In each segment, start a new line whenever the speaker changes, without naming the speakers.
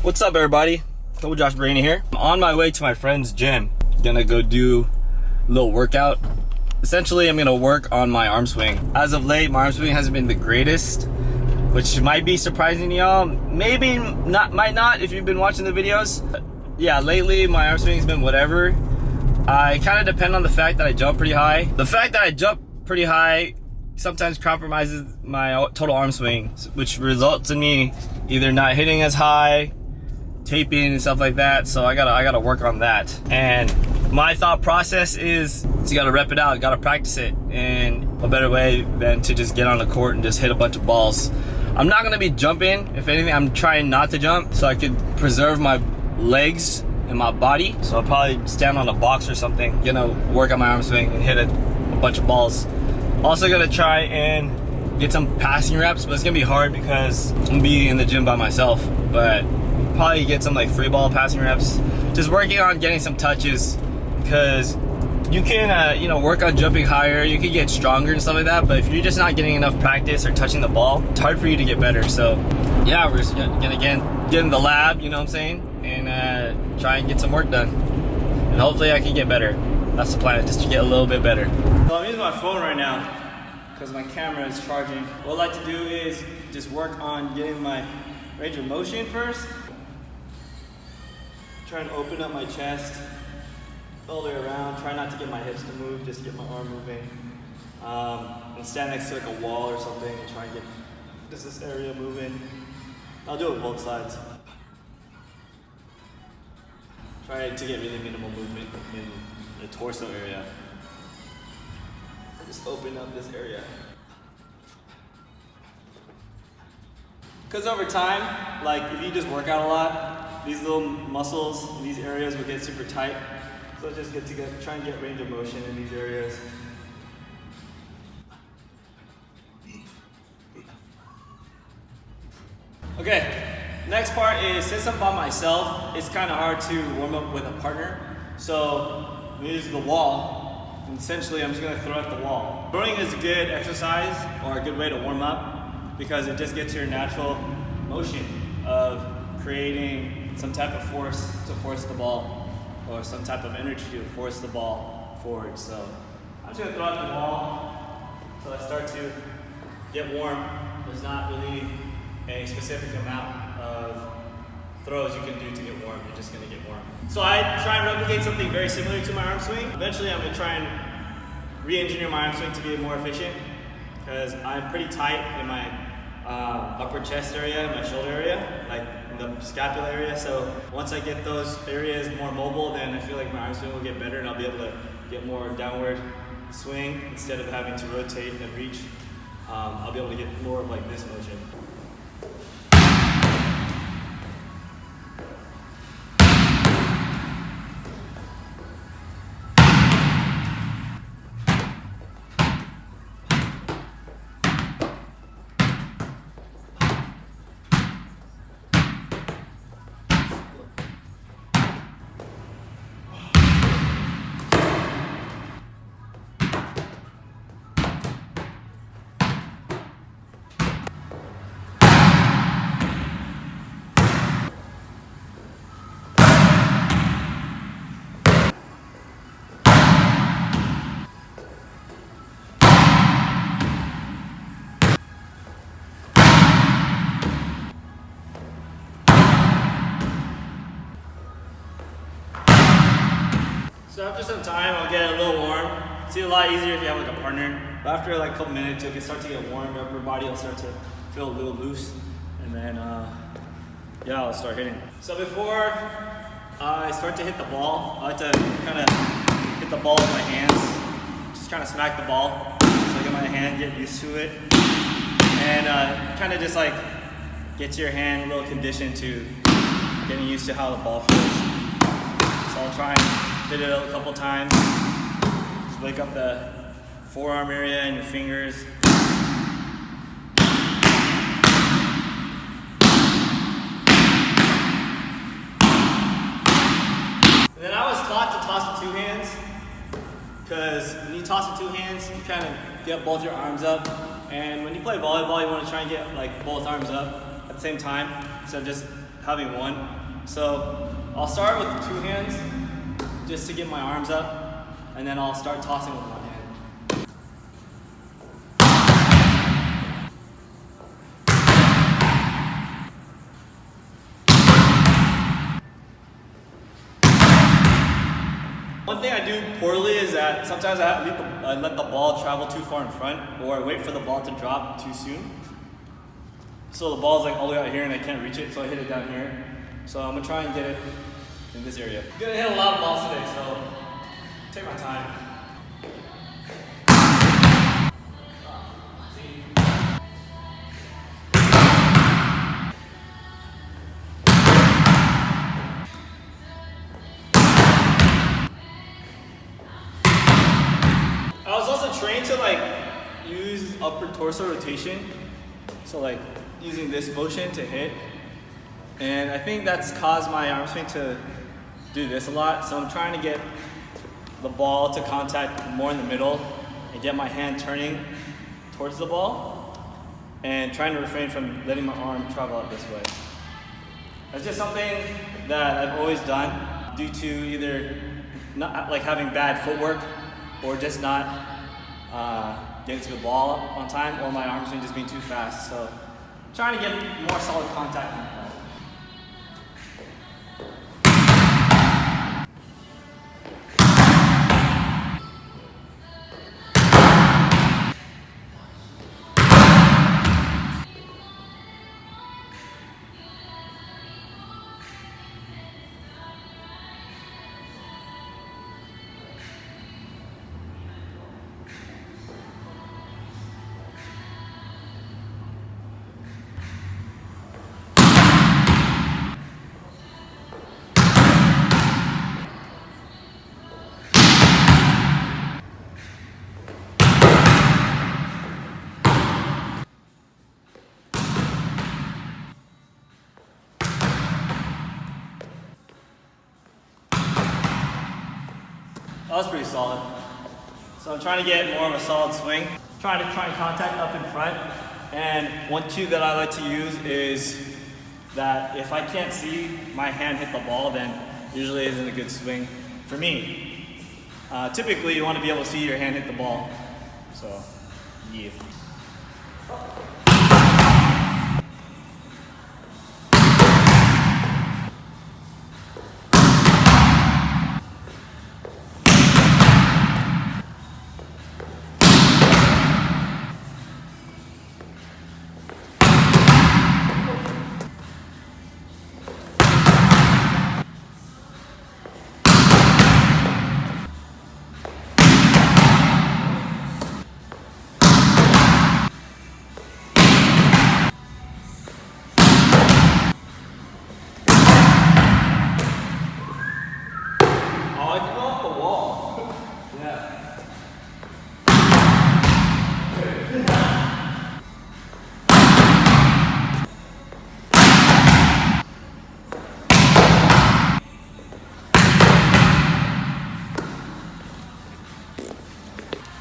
What's up, everybody? Double Josh Brainy here. I'm on my way to my friend's gym. Gonna go do a little workout. Essentially, I'm gonna work on my arm swing. As of late, my arm swing hasn't been the greatest, which might be surprising to y'all. Maybe not, might not if you've been watching the videos. But yeah, lately my arm swing's been whatever. I kind of depend on the fact that I jump pretty high. The fact that I jump pretty high sometimes compromises my total arm swing, which results in me either not hitting as high, taping and stuff like that. So I gotta work on that. And my thought process is you gotta rep it out, you gotta practice it. And a better way than to just get on the court and just hit a bunch of balls. I'm not gonna be jumping. If anything, I'm trying not to jump so I could preserve my legs and my body. So I'll probably stand on a box or something, work on my arm swing and hit a bunch of balls. Also gonna try and get some passing reps, but it's gonna be hard because I'm gonna be in the gym by myself. But probably get some like free ball passing reps. Just working on getting some touches, because you can work on jumping higher, you can get stronger and stuff like that, but if you're just not getting enough practice or touching the ball, it's hard for you to get better. So yeah, we're just gonna get in the lab, you know what I'm saying, and try and get some work done, and hopefully I can get better. That's the plan, just to get a little bit better. So I'm using my phone right now because my camera is charging. What I like to do is just work on getting my range of motion first. Try and open up my chest all the way around. Try not to get my hips to move, just get my arm moving. And stand next to like a wall or something and try and get just this area moving. I'll do it with both sides. Try to get really minimal movement in the torso area. Just open up this area. Because over time, like if you just work out a lot, these little muscles in these areas will get super tight. So just try and get range of motion in these areas. Okay, next part is, since I'm by myself, it's kind of hard to warm up with a partner. So I'm gonna use the wall, and essentially I'm just gonna throw at the wall. Throwing is a good exercise or a good way to warm up because it just gets your natural motion of creating some type of force to force the ball, or some type of energy to force the ball forward. So I'm just gonna throw at the wall until I start to get warm. There's not really a specific amount of throws you can do to get warm. You're just gonna get warm. So I try and replicate something very similar to my arm swing. Eventually I'm gonna try and re-engineer my arm swing to be more efficient, because I'm pretty tight in my upper chest area, my shoulder area, like the scapula area. So once I get those areas more mobile, then I feel like my arm swing will get better and I'll be able to get more downward swing instead of having to rotate and reach. I'll be able to get more of like this motion. So after some time, I'll get a little warm. It's a lot easier if you have like a partner. But after like a couple minutes, you'll start to get warm. Your upper body will start to feel a little loose. And then, yeah, I'll start hitting. So before I start to hit the ball, I like to kind of hit the ball with my hands. Just kind of smack the ball. So I get my hand, get used to it. And kind of just like get your hand a little conditioned to getting used to how the ball feels. So I'll try and hit it a couple times. Just wake up the forearm area and your fingers. And then I was taught to toss with two hands, because when you toss with two hands, you kind of get both your arms up. And when you play volleyball, you want to try and get like both arms up at the same time, instead of just having one. So I'll start with 2 hands just to get my arms up, and then I'll start tossing with 1 hand. One thing I do poorly is that sometimes I let the ball travel too far in front, or I wait for the ball to drop too soon. So the ball's like all the way out here and I can't reach it, so I hit it down here. So I'm gonna try and get it in this area. I'm gonna hit a lot of balls today, so take my time. I was also trained to like use upper torso rotation, so like using this motion to hit, and I think that's caused my arm swing to do this a lot. So I'm trying to get the ball to contact more in the middle and get my hand turning towards the ball, and trying to refrain from letting my arm travel out this way. That's just something that I've always done due to either not like having bad footwork, or just not getting to the ball on time, or my arm swing just being too fast. So trying to get more solid contact in the ball. That was pretty solid. So I'm trying to get more of a solid swing. Trying to contact up in front. And one cue that I like to use is that if I can't see my hand hit the ball, then usually isn't a good swing for me. Typically you want to be able to see your hand hit the ball. So, yeah.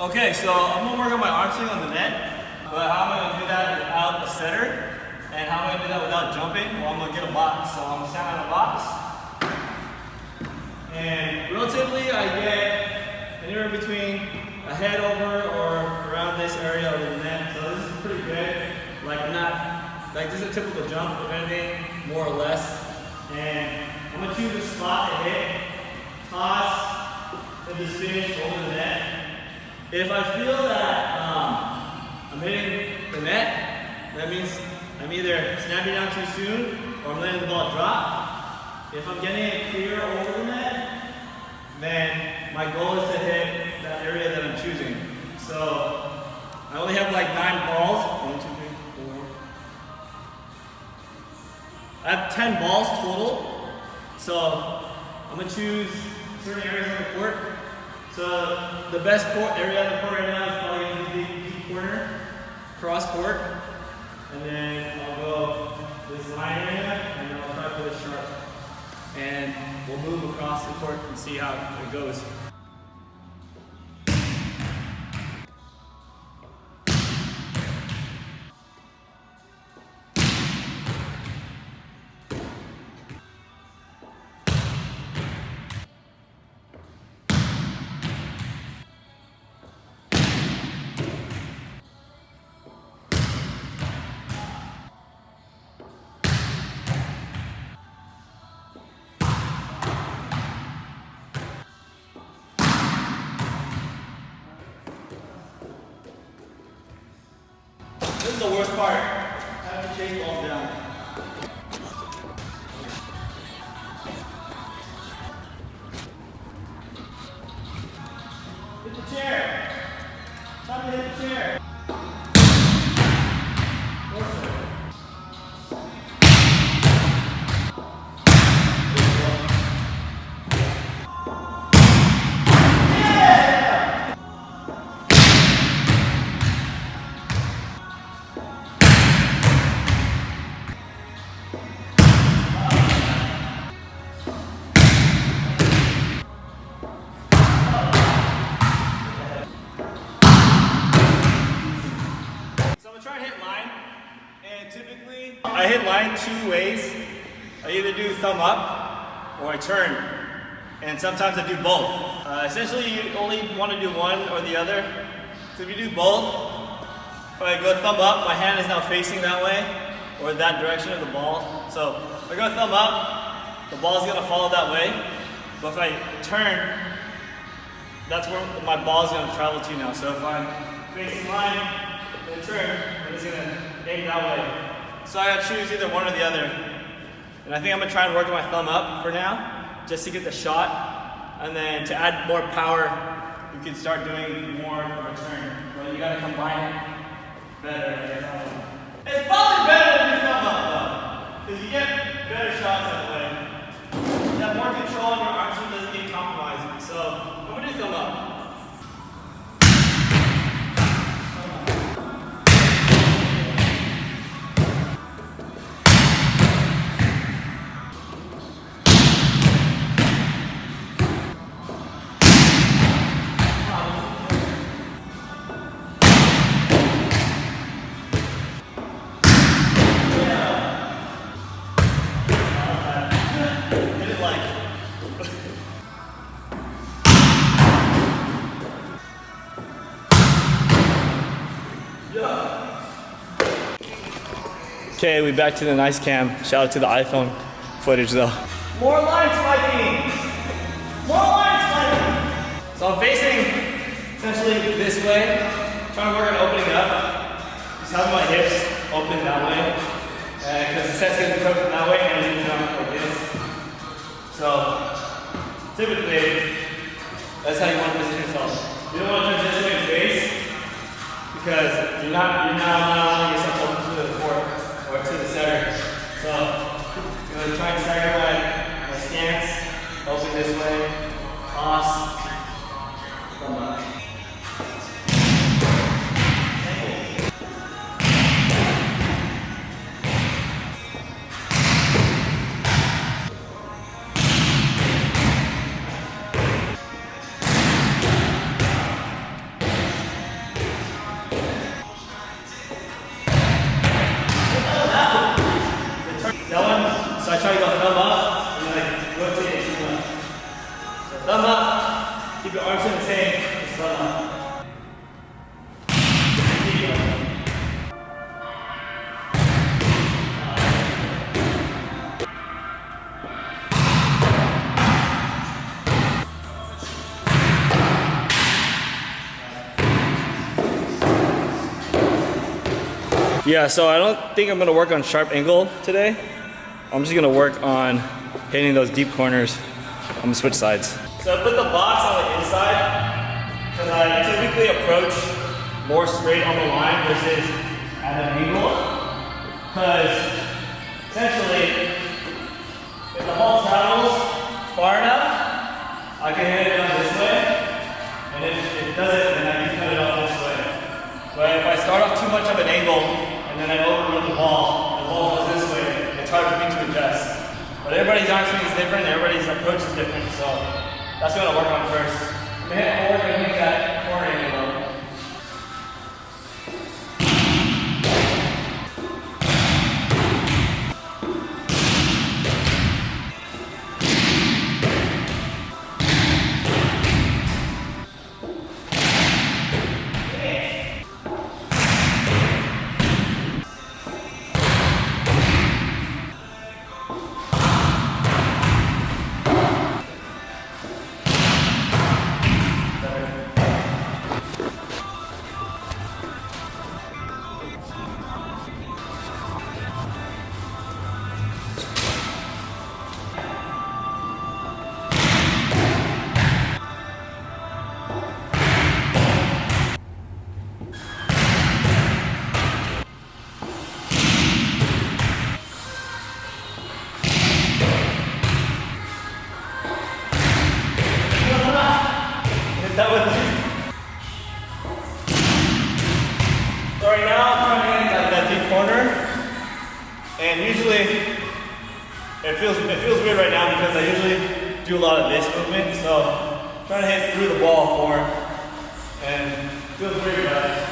Okay, so I'm gonna work on my arm swing on the net, but how am I gonna do that without a setter? And how am I gonna do that without jumping? Well, I'm gonna get a box. So I'm gonna stand on a box. And relatively, I get anywhere between a head over or around this area of the net. So this is pretty good. Like I'm not, like this is a typical jump, if anything, more or less. And I'm gonna choose a spot to hit, toss, and just finish over the net. If I feel that I'm hitting the net, that means I'm either snapping down too soon or I'm letting the ball drop. If I'm getting it clear over the net, then my goal is to hit that area that I'm choosing. So I only have like 9 balls. 1, 2, 3, 4. I have 10 balls total. So I'm gonna choose certain areas on the court. So the best area on the court right now is probably going to be the deep corner, cross court, and then I'll go this line area, and then I'll try for the sharp. And we'll move across the court and see how it goes. two ways. I either do thumb up or I turn, and sometimes I do both. Essentially, you only want to do one or the other. So if you do both, if I go thumb up, my hand is now facing that way or that direction of the ball. So if I go thumb up, the ball is going to follow that way. But if I turn, that's where my ball is going to travel to now. So if I'm facing line and turn, it's going to aim that way. So I got to choose either one or the other. And I think I'm going to try and work on my thumb up for now, just to get the shot. And then to add more power, you can start doing more of a turn. But you got to combine it better. It's probably better to do thumb up though, because you get better shots that way. You have more control and your arm swing doesn't get compromised. So I'm going to do thumb up. Okay, we back to the nice cam. Shout out to the iPhone footage though. More line spiking! More line spiking! So I'm facing essentially this way, trying to work on opening up. Just having my hips open that way. Because the set's gonna be cooked from that way and then jump like this. So typically, that's how you want to position yourself. You don't want to turn this way and face because you're not allowing yourself to open to the court. Or to the center. So I'm going to try and stagger my stance, open this way, toss, come up. So I try to go thumb up and then like rotate it to the left. So thumb up, keep your arms in the same, just thumb up. Yeah, so I don't think I'm gonna work on sharp angle today. I'm just gonna work on hitting those deep corners on the switch sides. So I put the box on the inside because I typically approach more straight on the line versus at an angle. Because essentially, if the ball travels far enough, I can hit it down this way. And if it doesn't, then I can cut it off this way. But if I start off too much of an angle and then I overrun the ball goes this way, it's hard for me to adjust. But everybody's arm swing is different, everybody's approach is different, so that's what I'm gonna work on first. I'm gonna hit forward and make that corner angle. That was so right now I'm trying to hit that deep corner, and usually it feels weird right now because I usually do a lot of this movement, so I'm trying to hit through the ball more, and it feels weird, guys.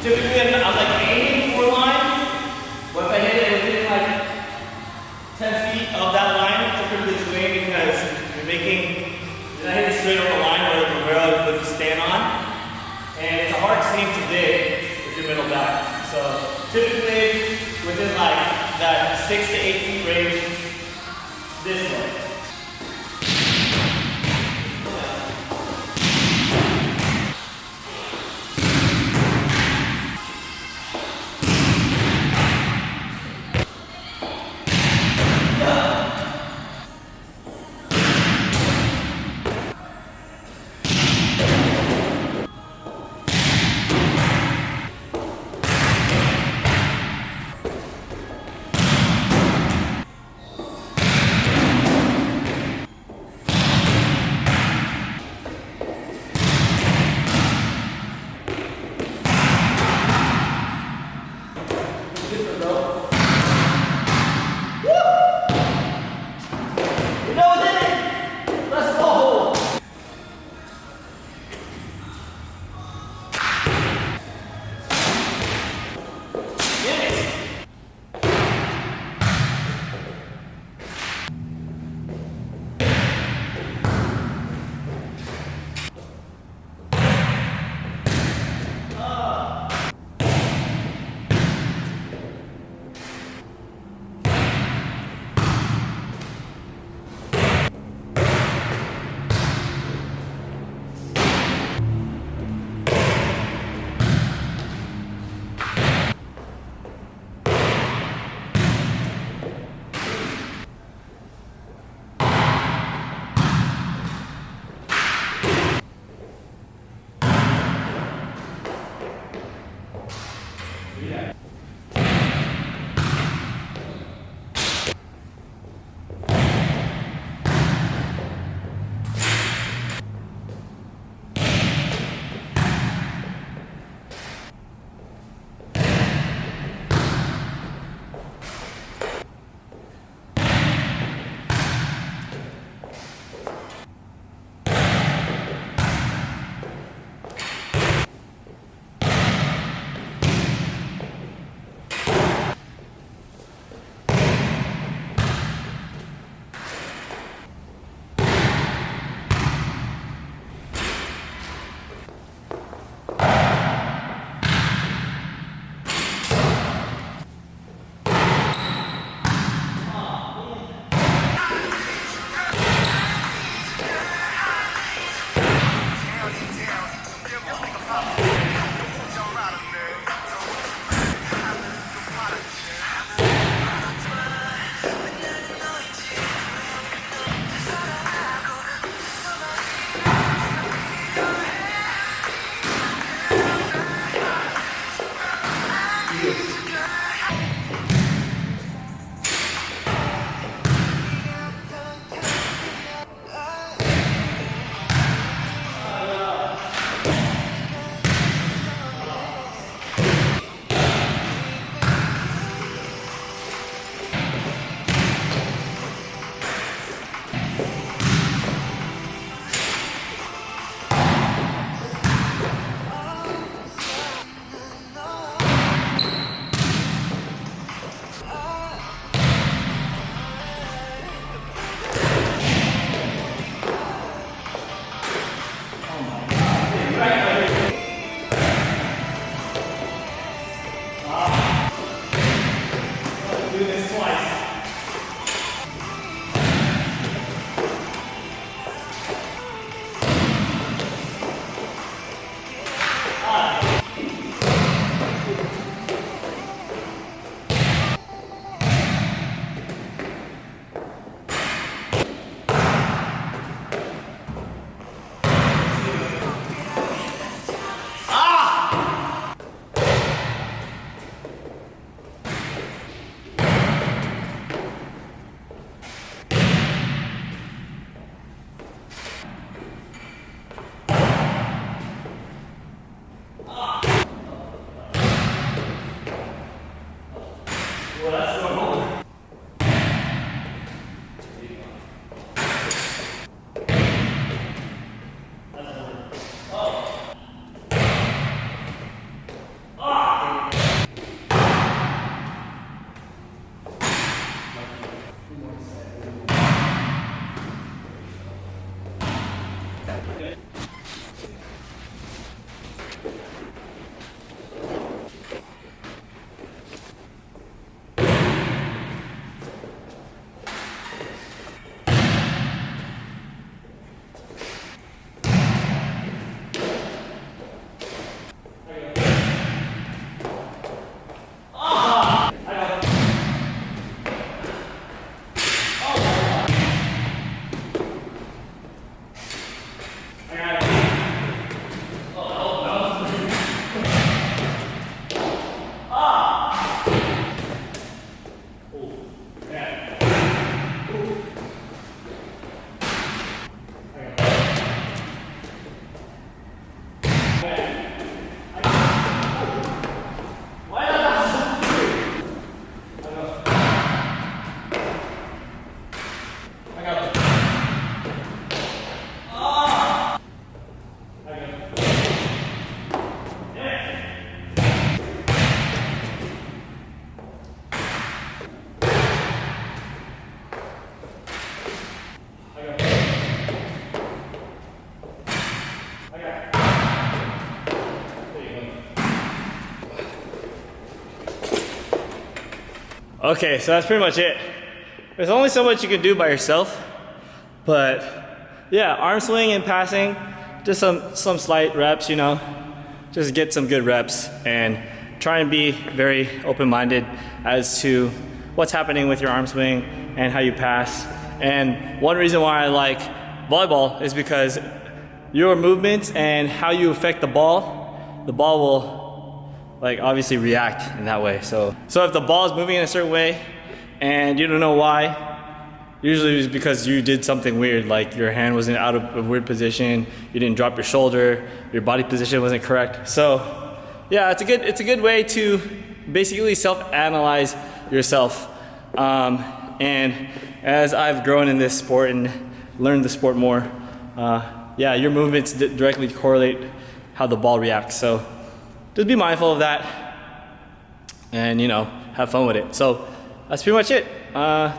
Typically, I'm like aiming for line, but if I hit it within like 10 feet of that line, it's a pretty good swing because you're not hitting straight over the line where the barrel would stand on. And it's a hard seam to dig if you're middle back. So typically within like that 6 to 8 feet range, this way. Ah! Okay, so that's pretty much it. There's only so much you can do by yourself, but yeah, arm swing and passing, just some slight reps, you know, just get some good reps and try and be very open-minded as to what's happening with your arm swing and how you pass. And one reason why I like volleyball is because your movements and how you affect the ball will like obviously react in that way. So if the ball is moving in a certain way and you don't know why, usually it's because you did something weird, like your hand wasn't out of a weird position, you didn't drop your shoulder, your body position wasn't correct. So yeah, it's a good way to basically self-analyze yourself. And as I've grown in this sport and learned the sport more, yeah, your movements directly correlate how the ball reacts. So just be mindful of that and, you know, have fun with it. So that's pretty much it.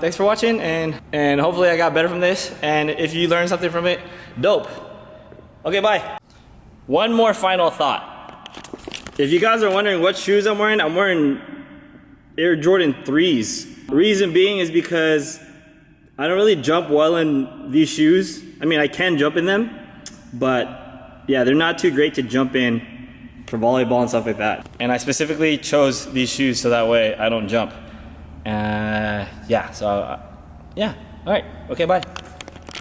Thanks for watching, and hopefully I got better from this. And if you learned something from it, dope. Okay, bye. One more final thought. If you guys are wondering what shoes I'm wearing Air Jordan 3s. Reason being is because I don't really jump well in these shoes. I mean, I can jump in them, but yeah, they're not too great to jump in for volleyball and stuff like that. And I specifically chose these shoes so that way I don't jump. Yeah, so yeah, all right, okay, bye.